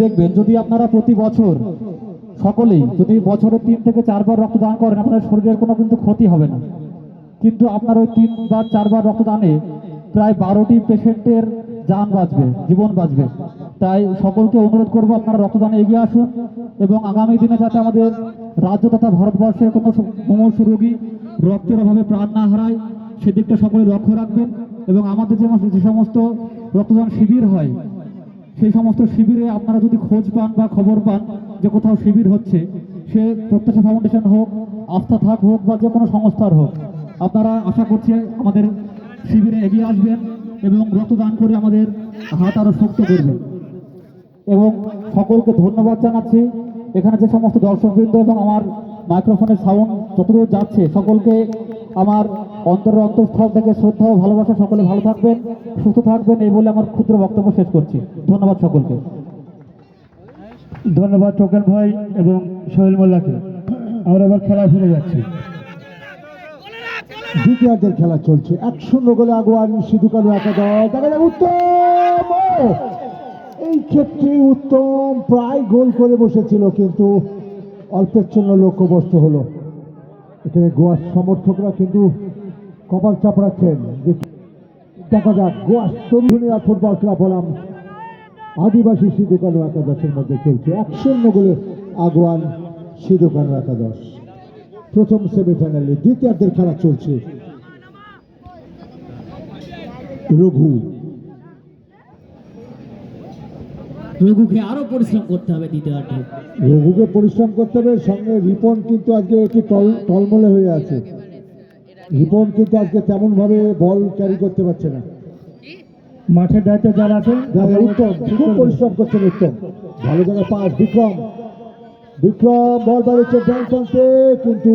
দেখবেন যদি আপনারা প্রতি বছর সকলেই যদি বছরে 3 থেকে 4 বার রক্তদান করেন, আপনার শরীরের কোনো কিন্তু ক্ষতি হবে না। কিন্তু আপনার ওই 3 বা 4 বার রক্তদানে প্রায় 12টি পেশেন্টের জান বাঁচবে, জীবন বাঁচবে। তাই সকলকে অনুরোধ করব আপনারা রক্তদানে এগিয়ে আসুন এবং আগামী দিনে যাতে আমাদের রাজ্য তথা ভারতবর্ষের কোনো মুমূর্ষু রোগী রক্তের অভাবে প্রাণ না হারায় সেদিকটা সকলে লক্ষ্য রাখবেন। এবং আমাদের যে সমস্ত রক্তদান শিবির হয় সেই সমস্ত শিবিরে আপনারা যদি খোঁজ পান বা খবর পান যে কোথাও শিবির হচ্ছে, সে প্রত্যাশা ফাউন্ডেশন হোক, আস্থা থাক হোক বা যে কোনো সংস্থার হোক, আপনারা আশা করছি আমাদের শিবিরে এগিয়ে আসবেন এবং রক্তদান করে আমাদের হাত আরও শক্ত করবেন। এবং সকলকে ধন্যবাদ জানাচ্ছি। এখানে যে সমস্ত দর্শকবৃন্দ এবং আমার মাইক্রোফোনের সাউন্ড যতদূর যাচ্ছে সকলকে আমার অন্তরের অন্তঃস্থল থেকে শ্রদ্ধা ও ভালোবাসা। সকলে ভালো থাকবেন, সুস্থ থাকবেন, এই বলে আমার ক্ষুদ্র বক্তব্য শেষ করছি। ধন্যবাদ সকলকে। ধন্যবাদ টোকেন ভাই এবং সোহেল মোল্লাকে। আমরা এবার খেলায় ফিরে যাচ্ছি। দ্বিতীয়ার্ধের খেলা চলছে, 1-0 গোলে আগুয়ান সিধু কানু একাদশ। দেখা যাক উত্তম, এই ক্ষেত্রে উত্তম প্রায় গোল করে বসেছিল কিন্তু অল্পের জন্য লক্ষ্যবস্তু হলো। এখানে গোয়ার সমর্থকরা কিন্তু কপাল চাপড়াচ্ছেন। দেখা যাক গোয়ার তরুণিয়া ফুটবল ক্লাব বনাম আদিবাসী সিধু কানু একাদশের মধ্যে চলছে 1-0 গোলে আগুয়ান সিধু কানু একাদশ। প্রথম সেমিফাইনালে দ্বিতীয়ার্ধের খেলা চলছে। রঘুকে আরো পরিশ্রম করতে হবে দ্বিতীয়ার্ধে। রঘুকে পরিশ্রম করতে হবে, সঙ্গে রিপন কিন্তু আজকে একটু টলমলে হয়ে আছে। রিপন কিন্তু আজকে তেমন ভাবে বল ক্যারি করতে পারছে না। মাঠের দায়িত্বে যারা আছেন উত্তম খুব পরিশ্রম করছেন, উত্তম ভালো জায়গায় পাস। বিক্রম বল বাড়িয়েছে ব্যাংকনকে, কিন্তু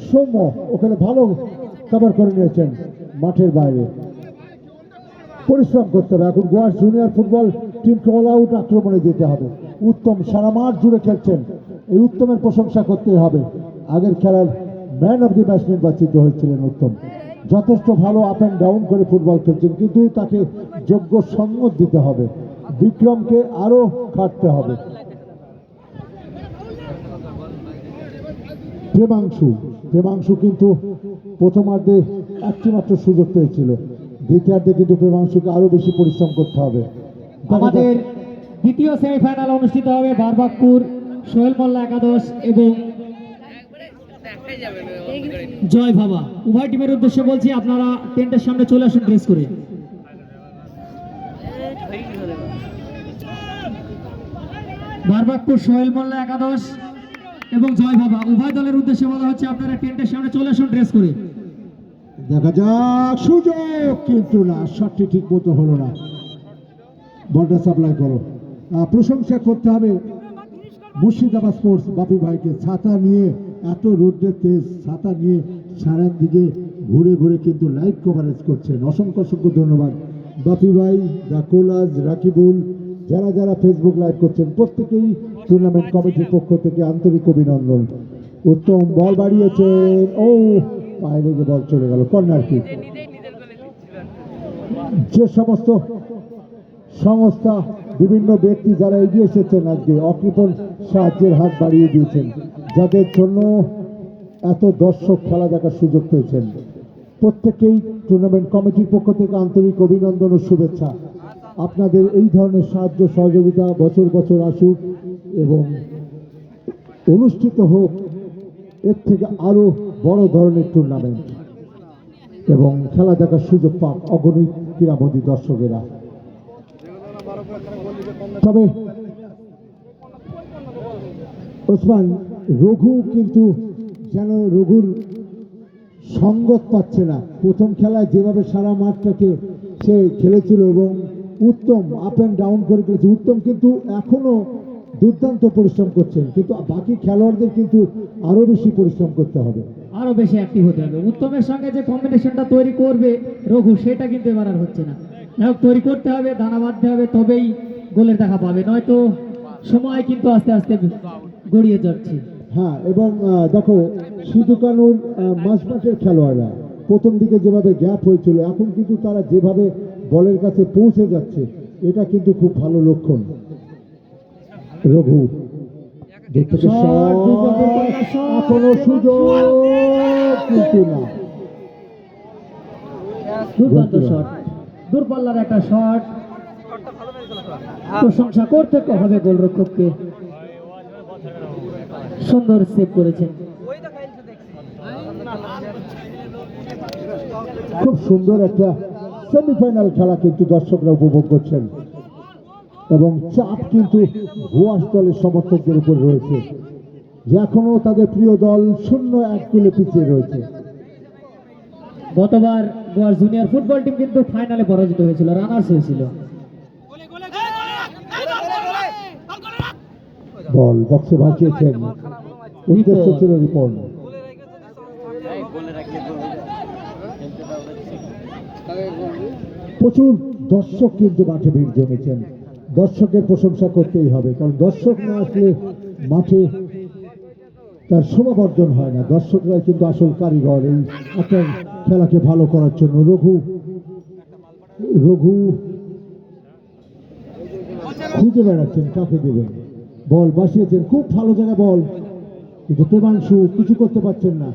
সৌম্য ওখানে ভালো কভার করে নিয়েছেন মাঠের বাইরে। পরিশ্রম করতে হবে এখন গোয়া জুনিয়র ফুটবল টিমকে অল আউট আক্রমণে যেতে হবে। উত্তম সারা মাঠ জুড়ে খেলছেন, এই উত্তমের প্রশংসা করতে হবে। আগের খেলার ম্যান অফ দি ম্যাচ নির্বাচিত হয়েছিলেন উত্তম। যথেষ্ট ভালো আপ অ্যান্ড ডাউন করে ফুটবল খেলছেন, কিন্তু তাকে যোগ্য সঙ্গত দিতে হবে। বিক্রমকে আরো খাটতে হবে। প্রেমাংশু কিন্তু প্রথমার্ধে একটি মাত্র সুযোগ পেয়েছিল, দ্বিতীয়ার্ধে কিন্তু প্রেমাংশুকে আরো বেশি পরিশ্রম করতে হবে। আমাদের দ্বিতীয় সেমিফাইনাল অনুষ্ঠিত হবে বারবাকপুর সোহেল মোল্লা একাদশ এবং জয় ভাবা। উভয় টিমের উদ্দেশ্যে বলছি আপনারা টেন্টের সামনে চলে আসুন ড্রেস করে। বারবাকপুর সোহেল মোল্লা একাদশ এবং জয় ভাবা উভয় দলের উদ্দেশ্যে বলা হচ্ছে আপনারা টেন্টের সামনে চলে আসুন ড্রেস করে। দেখা যাক সুযোগ, কিন্তু না, শটটি ঠিক মতো হলো না। বলটা সাপ্লাই করো। প্রশংসা করতে হবে মুর্শিদাবাদ স্পোর্টস বাপি ভাইকে, ছাতা নিয়ে এত রোদ্রের তেজ ছাতা নিয়ে সারা দিকে ঘুরে ঘুরে কিন্তু লাইভ কভারেজ করছেন। অসংখ্য ধন্যবাদ বাপি ভাই, দ্য কোলাজ, রাকিবুল, যারা ফেসবুক লাইভ করছেন প্রত্যেকেই টুর্নামেন্ট কমিটির পক্ষ থেকে আন্তরিক অভিনন্দন। উত্তম বল বাড়িয়েছেন, ও পায়ে লেগে বল চলে গেল, কর্নার কিক। যে সমস্ত সংস্থা বিভিন্ন ব্যক্তি যারা এগিয়ে এসেছেন আজকে অকৃপণ সাহায্যের হাত বাড়িয়ে দিয়েছেন, যাদের জন্য এত দর্শক খেলা দেখার সুযোগ পেয়েছেন, প্রত্যেকেই টুর্নামেন্ট কমিটির পক্ষ থেকে আন্তরিক অভিনন্দন ও শুভেচ্ছা। আপনাদের এই ধরনের সাহায্য সহযোগিতা বছর বছর আসুক এবং অনুষ্ঠিত হোক এর থেকে আরো বড় ধরনের টুর্নামেন্ট এবং খেলা দেখার সুযোগ পাক অগণিত ক্রীড়ামোদী দর্শকেরা। তবে ওসমান রঘু কিন্তু যেন রঘুর সঙ্গত পাচ্ছে না। প্রথম খেলায় যেভাবে সারা মাঠটাকে সে খেলেছিল এবং উত্তম আপ অ্যান্ড ডাউন করে খেলেছে, উত্তম কিন্তু এখনো দুর্দান্ত পরিশ্রম করছেন, কিন্তু বাকি খেলোয়াড়দের কিন্তু আরো বেশি পরিশ্রম করতে হবে, আরো বেশি অ্যাক্টিভ হতে হবে। উত্তমের সঙ্গে যে কম্বিনেশনটা তৈরি করবে রঘু, সেটা কিন্তু এবার আর হচ্ছে না। তৈরি করতে হবে, দানা বাঁধতে হবে, তবেই গোলের দেখা পাবে, নয়তো সময় কিন্তু আস্তে আস্তে গড়িয়ে যাচ্ছে। হ্যাঁ, এবং দেখো সিধু কানুর মাঝমাঠের খেলোয়াড়রা প্রথম দিকে যেভাবে গ্যাপ হয়েছিল, এখন কিন্তু তারা যেভাবে বলের কাছে পৌঁছে যাচ্ছে, এটা কিন্তু খুব ভালো লক্ষণ। রঘু দূর থেকে শট, শট, দূরপাল্লার শট, এখনো সুযোগ কিন্তু না। দুর্দান্ত শট, দূরপাল্লার একটা শট, প্রশংসা করতে হবে গোলরক্ষককে, সুন্দর সেভ করেছেন। খুব সুন্দর একটা সেমিফাইনাল খেলা কিন্তু দর্শকরা উপভোগ করছেন এবং চাপ কিন্তু ভুয়াস দলের সমর্থকদের উপর রয়েছে, যে এখনো তাদের প্রিয় দল 0-1 গোলে পিছিয়ে রয়েছে। গতবার গোয়ার জুনিয়র ফুটবল টিম কিন্তু ফাইনালে পরাজিত হয়েছিল, রানার্স হয়েছিল। বল বক্সে ভাসিয়েছেন, উদ্দেশ্য ছিল রিপন। প্রচুর দর্শক কিন্তু মাঠে ভিড় জমেছেন, দর্শকের প্রশংসা করতেই হবে, কারণ দর্শক না আসলে মাঠে তার শোভাবর্ধন হয় না। দর্শকরা কিন্তু আসল কারিগর এই একটা খেলাকে ভালো করার জন্য। রঘু খুঁজে বেড়াচ্ছেন কাকে দেবেন, বল বাসিয়েছেন, খুব ভালো জায়গায় বল, কিন্তু প্রেমাংশু কিছু করতে পারছেন না।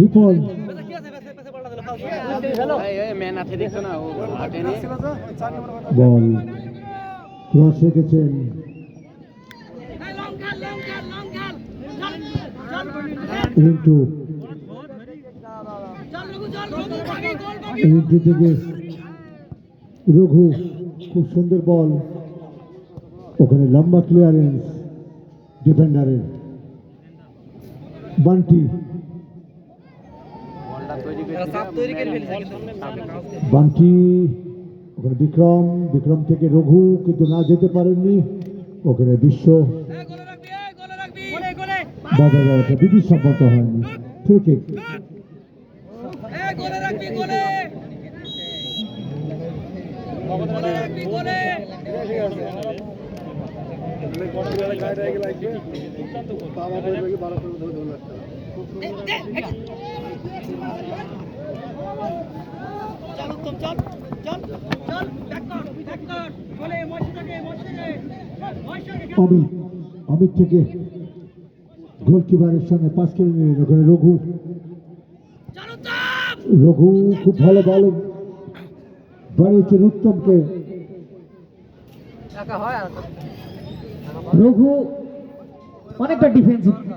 রিপন বল ক্রস রেখেছেন, রিন্টু থেকে রঘু, খুব সুন্দর বল, ওখানে লম্বা ক্লিয়ারেন্স ডিফেন্ডারের। বান্টি ওখানে বিক্রম থেকে রঘু, কিন্তু না যেতে পারেননি, ওখানে বিশ্ব বাধা দেওয়াটা বিধি সম্মত হয়নি। Free kick. অমিত থেকে গোলকিপারের সঙ্গে পাস করে নিলেন, ওখানে রঘু খুব ভালো বল বাড়িয়েছেন উত্তমকে। রঘু অনেকটা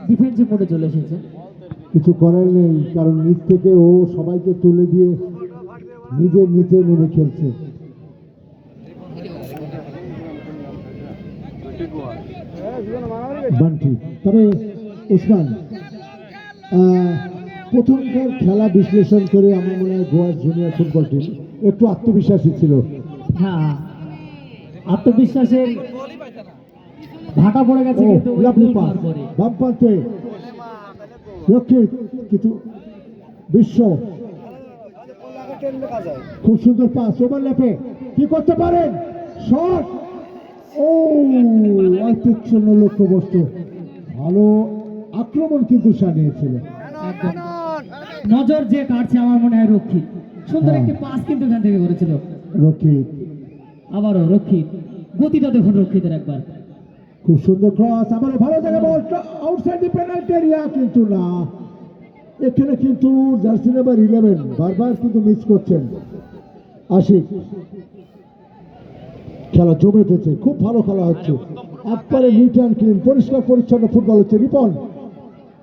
ডিফেন্সিভ মোডে চলে এসেছে, কিছু করার নেই, কারণ নিচ থেকে ও সবাইকে তুলে দিয়ে নিজের নিচে নেমে খেলছে। বান্টি, তবে উসমান প্রথমকার খেলা বিশ্লেষণ করে আমার মনে হয় গোয়ার জুনিয়র ফুটবল টিম একটু আত্মবিশ্বাসী ছিল। হ্যাঁ, আত্মবিশ্বাসের ভাটা পড়ে গেছে, কিন্তু ওই লাভলি গোল পাস, পাওয়ার পরে। বাম প্রান্তে রক্ষিত, কিন্তু বিশ্ব খুব সুন্দর পাস, ওভারল্যাপে কি করতে পারেন, শট, ও অল্পচ্ছন্ন লক্ষ্যবস্তু, ভালো আক্রমণ কিন্তু সানিয়েছিল। একদম নজর যে কাটছে আমার মনে হয় রক্ষিত, সুন্দর একটি পাস কিন্তু এখান থেকে করেছিল রক্ষিত, আবারও রক্ষিত, গতিটা দেখুন রক্ষিতের একবার, খুব সুন্দর ক্রস, আবারও ভালো জায়গা বল আউটসাইড দি পেনাল্টি এরিয়া, কিন্তু না, এখানে কিন্তু জার্সি নাম্বার 11 বারবার কিন্তু মিস করছেন। আশিক, খেলা জমে উঠেছে, খুব ভালো খেলা হচ্ছে, একবারে নিট অ্যান্ড ক্লিন, পরিষ্কার পরিচ্ছন্ন ফুটবল হচ্ছে।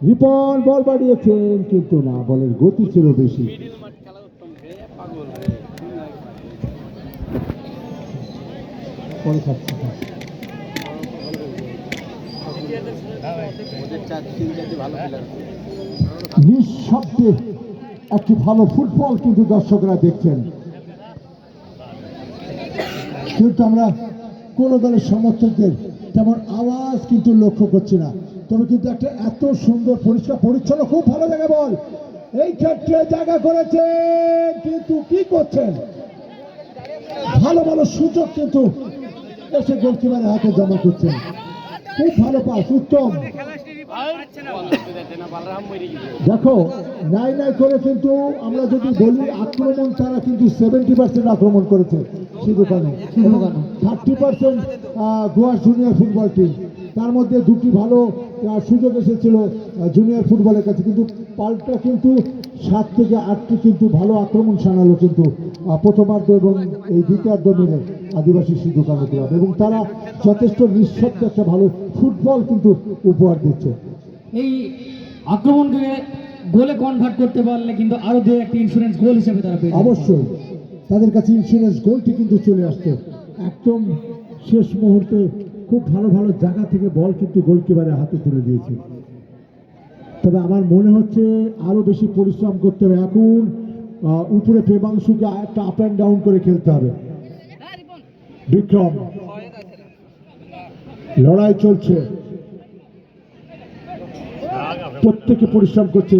রিপন বল বাড়িয়েছেন, কিন্তু না, বলের গতি ছিল বেশি। নিঃশব্দে একটি ভালো ফুটবল কিন্তু দর্শকরা দেখছেন, কিন্তু আমরা কোন দলের সমর্থকদের তেমন আওয়াজ কিন্তু লক্ষ্য করছি না। তবে কিন্তু একটা এত সুন্দর পরিষ্কার পরিচ্ছন্ন, খুব ভালো জায়গা বল, এই ক্ষেত্রে জায়গা করেছেন, কিন্তু কি করছেন, ভালো ভালো সুযোগ কিন্তু এসে গোলকিপারের হাতে জমা করছেন। খুব ভালো পাস, উত্তম দেখো নাই নাই করে কিন্তু আমরা যদি বলি আক্রমণ, তারা কিন্তু 70% আক্রমণ করেছে শুধু কেন, 30% গোয়া জুনিয়র ফুটবল টিম। তার মধ্যে দুটি ভালো সুযোগ এসেছিল জুনিয়র ফুটবলের কাছে, কিন্তু পাল্টা কিন্তু 7 থেকে 8টি কিন্তু ভালো আক্রমণ সানালো কিন্তু প্রথমার্ধ এবং এই দ্বিতীয়ার্ধ মিলে আদিবাসী সিধু কানু ক্লাব, এবং তারা যথেষ্ট নিঃশব্দ একটা ভালো ফুটবল কিন্তু উপহার দিচ্ছে। এই আক্রমণকে গোলে কনভার্ট করতে পারলে কিন্তু আরো দু একটি ইন্স্যুরেন্স গোল হিসেবে তারা পেয়ে যেত। অবশ্যই তাদের কাছে ইন্স্যুরেন্স গোলটি কিন্তু চলে আসতো একদম শেষ মুহূর্তে। খুব ভালো ভালো জায়গা থেকে বল কিন্তু গোলকিপারের হাতে তুলে দিয়েছে। তবে আমার মনে হচ্ছে আরো বেশি পরিশ্রম করতে হবে। এখন উপরে প্রেমাংশুকে একটা আপ অ্যান্ড ডাউন করে খেলতে হবে। বিক্রম, লড়াই চলছে, প্রত্যেকে পরিশ্রম করছে।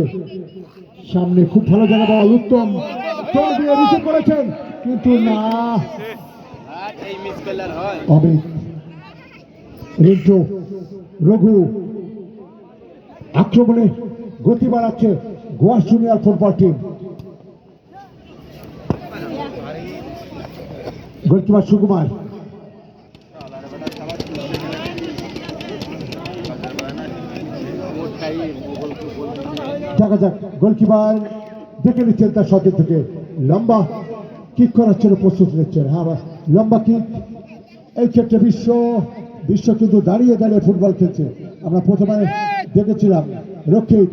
সামনে খুব ভালো জায়গা, বল উত্তম দিয়ে রিসিভ করেছেন, কিন্তু না, অমিত, রিন্টু, রঘু আক্রমণে গতি বাড়াচ্ছে Goa junior football team. Goalkeeper Sukumar, দেখা যাক, গোলকিপার দেখে নিচ্ছেন তার শটের থেকে, লম্বা কিক করার জন্য প্রস্তুত নিচ্ছেন। হ্যাঁ, লম্বা কিক। এই ক্ষেত্রে বিশ্ব কিন্তু দাঁড়িয়ে দাঁড়িয়ে ফুটবল খেলছে। আমরা প্রথমে দেখেছিলাম রক্ষিত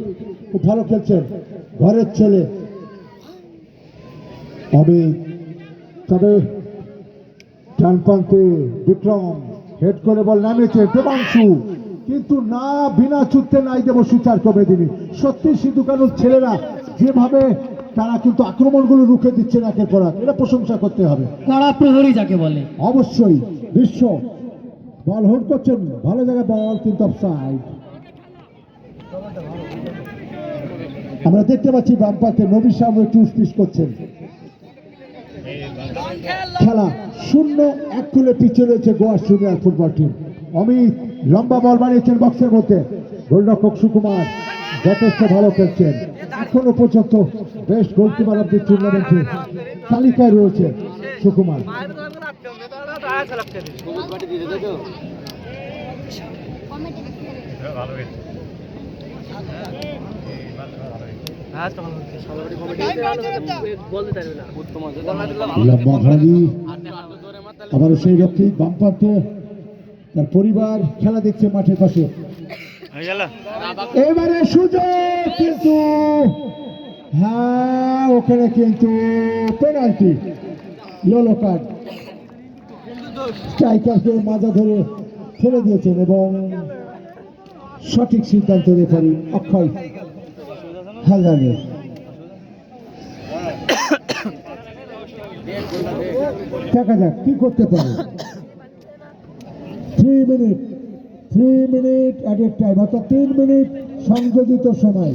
খুব ভালো খেলছেন, ঘরের ছেলে অমিত। তবে ডান প্রান্তে বিক্রম হেড করে বল নামিয়েছে দেবাংশু, কিন্তু না, বিনা চুক্তে নাই দেব সুচার কমে দিনি। সত্যি সিধু কানুর ছেলেরা যেভাবে তারা কিন্তু আক্রমণগুলো রুখে দিচ্ছে একের পর এক, এটা প্রশংসা করতে হবে। কড়া প্রহরী যাকে বলে। অবশ্যই বিশ্ব বল হোল্ড করছেন, ভালো জায়গায় বল, কিন্তু অফসাইড। আমরা দেখতে পাচ্ছি বাম পাতে নবী সাহেব একটু উসপিস করছেন। খেলা 0-1 খুলে পিছিয়ে রয়েছে Goa junior football team. Amit লম্বা বল বানিয়েছেন বক্সের মধ্যে, গোলরক্ষক সুকুমার যথেষ্ট ভালো খেলছেন। এখনো পর্যন্ত বেস্ট গোলকিপার অব দি টুর্নামেন্টে তালিকায় রয়েছে সুকুমার। আবারও সেই রক্ষী বাম প্রান্তে, তার পরিবার খেলা দেখছে মাঠের পাশে। এবারে সুযোগ, কিন্তু হ্যাঁ, ওখানে কিন্তু পেনাল্টি, ইয়েলো কার্ড। স্ট্রাইকারকে মাজা ধরে ফেলে দিয়েছেন এবং সঠিক সিদ্ধান্ত রেফারি অক্ষয় হালদারের। দেখা যাক কি করতে পারে। 3 মিনিট অ্যাডেড টাইম, অর্থাৎ 3 মিনিট সংযোজিত সময়,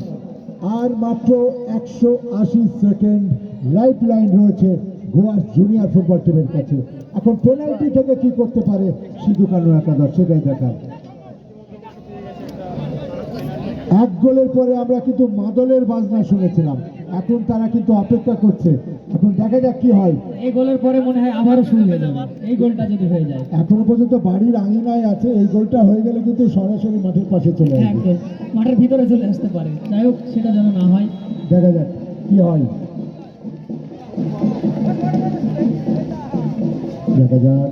আর মাত্র 180 সেকেন্ড লাইফ লাইন রয়েছে গোয়া জুনিয়র ফুটবল টিমের কাছে। এখন পেনাল্টি থেকে কি করতে পারে সিধু কানু একাদশ, সেটাই দেখার। 1 গোলের পরে আমরা কিন্তু মাদলের বাজনা শুনেছিলাম, এখন তারা কিন্তু অপেক্ষা করছে। এখন দেখা যাক কি হয়। এই গোলের পরে মনে হয় আবারও শুরু হয়ে যাবে, এই গোলটা যদি হয়ে যায়। এখনো পর্যন্ত বাড়ির আঙিনায় আছে, এই গোলটা হয়ে গেলে কিন্তু সরাসরি মাঠের পাশে চলে আসবে, একদম মাঠের ভিতরে চলে আসতে পারে। যাই হোক, সেটা যেন না হয়। দেখা যাক কি হয়, দেখা যাক।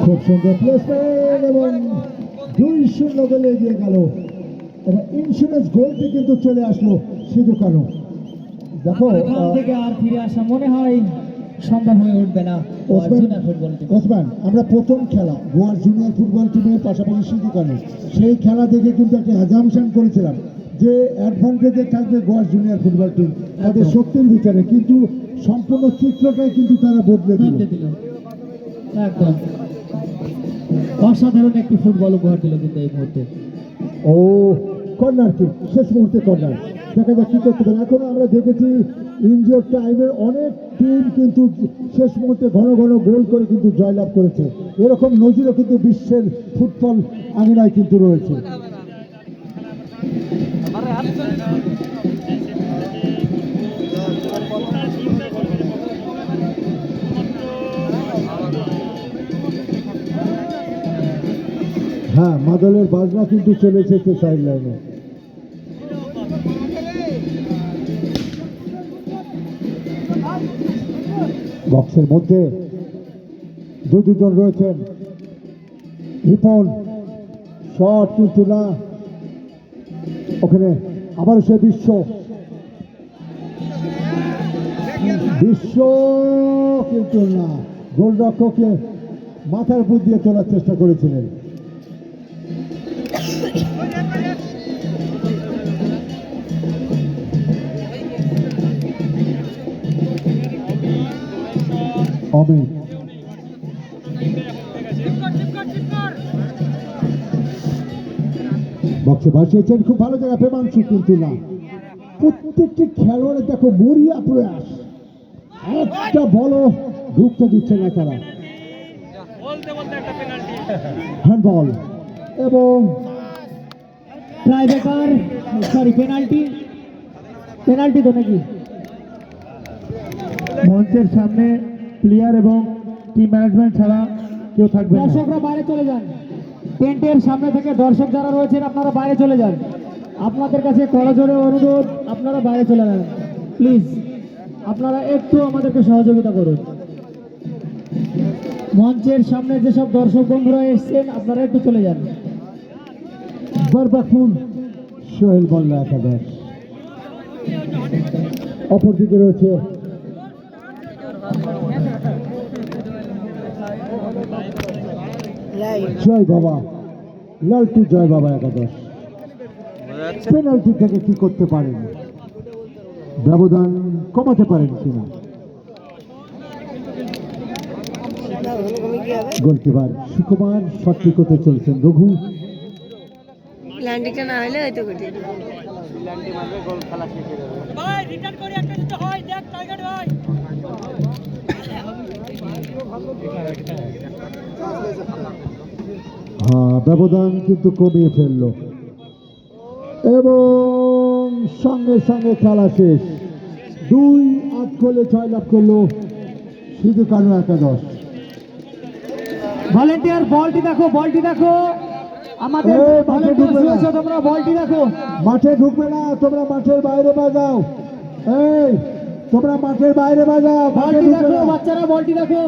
খুব সুন্দর প্লেসমেন্ট এবং 2-0 গোলে এগিয়ে গেল। এবার ইন্স্যুরেন্স গোলটি কিন্তু চলে আসলো সিধু কানু। দেখো এখান থেকে আর ফিরে আসা মনে হয় সম্ভব হয়ে উঠবে না জুনিয়র ফুটবল টিম। ওসমান, আমরা প্রথম খেলা গোয়ার জুনিয়র ফুটবল টিমের পাশাপাশি সিধু কানু, সেই খেলা দেখে কিন্তু একটা অ্যাজাম্পশন করেছিলাম যে অ্যাডভান্টেজে থাকবে গোয়ার জুনিয়র ফুটবল টিম তাদের শক্তির ভিতরে, কিন্তু সম্পূর্ণ চিত্রটাই কিন্তু তারা বদলে দিল। একদম অসাধারণ একটি ফুটবল উপহার দিল কিন্তু এই মুহূর্তে। ও কর্নার কিক, শেষ মুহূর্তে কর্নার। দেখা যাক কি করতে পারে। এখন আমরা দেখেছি ইনজোর টাইমে অনেক টিম কিন্তু শেষ মুহূর্তে ঘন ঘন গোল করে কিন্তু জয়লাভ করেছে। এরকম নজিরও কিন্তু বিশ্বের ফুটবল আঙিনায় কিন্তু রয়েছে। হ্যাঁ, মাদলের বাজনা কিন্তু চলে এসেছে সাইড লাইনে। বক্সের মধ্যে দুজন রয়েছেন। রিপন শট কিন্তু না, ওখানে আবারও সে বিশ্ব কিন্তু না, গোলরক্ষককে মাথার উপর দিয়ে তোলার চেষ্টা করেছিলেন। অমিত বক্সে ভাসিয়েছেন, খুব ভালো জায়গা প্রেমাংশু কিন্তু না। প্রত্যেকটি খেলোয়াড়ের দেখো মরিয়া প্রয়াস, একটা বলও ঢুকতে দিচ্ছে না তারা। হ্যান্ডবল এবং ট্রাইবেকার, সরি পেনাল্টি তো নাকি? মঞ্চের সামনে প্লেয়ার এবং টিম ম্যানেজমেন্ট ছাড়া কেউ থাকবে না। দর্শকরা বাইরে চলে যান, টেন্টের সামনে থেকে দর্শক যারা রয়েছেন আপনারা বাইরে চলে যান। আপনাদের কাছে করজোড়ে অনুরোধ, আপনারা বাইরে চলে যান প্লিজ। আপনারা একটু আমাদেরকে সহযোগিতা করুন। মঞ্চের সামনে যেসব দর্শক বন্ধুরা এসছেন আপনারা একটু চলে যান। বরবাদপুর সোহেল মোল্লা একাদশ, অপরদিকে রয়েছে জয় বাবা, লালটু জয় বাবা একাদশ। পেনাল্টি থেকে কি করতে পারেন, ব্যবধান কমাতে পারেন কিনা। গোলকিপার সুকুমার সঠিক হতে চলছেন রঘু। ল্যান্ডিংটা না হলে হয়তো কঠিন। হ্যাঁ, ব্যবধান কিন্তু কমিয়ে ফেললো এবং সঙ্গে সঙ্গে খেলা শেষ। 2-8 গোলে জয়লাভ করলো সিধু কানু একাদশ। ভলেন্টিয়ার বলটি দেখো, বলটি দেখো, আমাদের এই, মাঠে volunteers ঢুকবে না। রয়েছে, তোমরা বলটি দেখো। মাঠে ঢুকবে না, তোমরা মাঠের বাইরে বাজাও। এই তোমরা মাঠের বাইরে বাজাও, মাঠে বলটি ঢুকবে দেখো না। বাচ্চারা, বলটি দেখো।